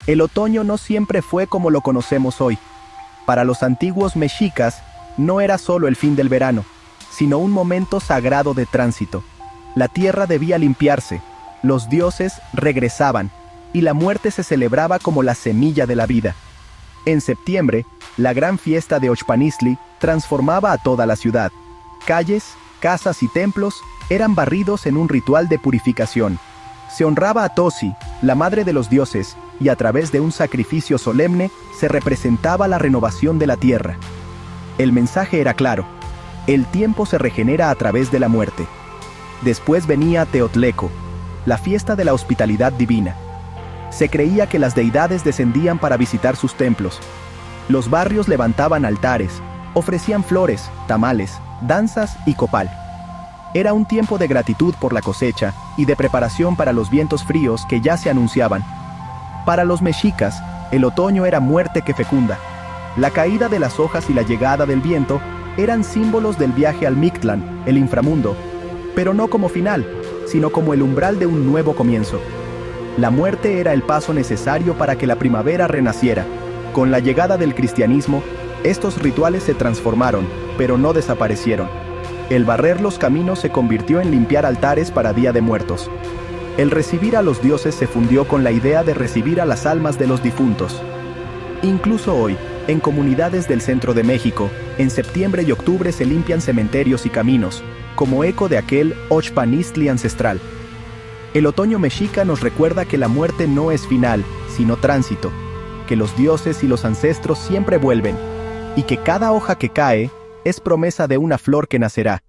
El otoño no siempre fue como lo conocemos hoy. Para los antiguos mexicas, no era solo el fin del verano, sino un momento sagrado de tránsito. La tierra debía limpiarse, los dioses regresaban, y la muerte se celebraba como la semilla de la vida. En septiembre, la gran fiesta de Ochpanistli transformaba a toda la ciudad. Calles, casas y templos eran barridos en un ritual de purificación. Se honraba a Tosi, la madre de los dioses, y a través de un sacrificio solemne se representaba la renovación de la tierra. El mensaje era claro: el tiempo se regenera a través de la muerte. Después venía Teotleco, la fiesta de la hospitalidad divina. Se creía que las deidades descendían para visitar sus templos. Los barrios levantaban altares, ofrecían flores, tamales, danzas y copal. Era un tiempo de gratitud por la cosecha y de preparación para los vientos fríos que ya se anunciaban. Para los mexicas, el otoño era muerte que fecunda. La caída de las hojas y la llegada del viento eran símbolos del viaje al Mictlán, el inframundo, pero no como final, sino como el umbral de un nuevo comienzo. La muerte era el paso necesario para que la primavera renaciera. Con la llegada del cristianismo, estos rituales se transformaron, pero no desaparecieron. El barrer los caminos se convirtió en limpiar altares para Día de Muertos. El recibir a los dioses se fundió con la idea de recibir a las almas de los difuntos. Incluso hoy, en comunidades del centro de México, en septiembre y octubre se limpian cementerios y caminos, como eco de aquel Ochpanistli ancestral. El otoño mexica nos recuerda que la muerte no es final, sino tránsito, que los dioses y los ancestros siempre vuelven, y que cada hoja que cae es promesa de una flor que nacerá.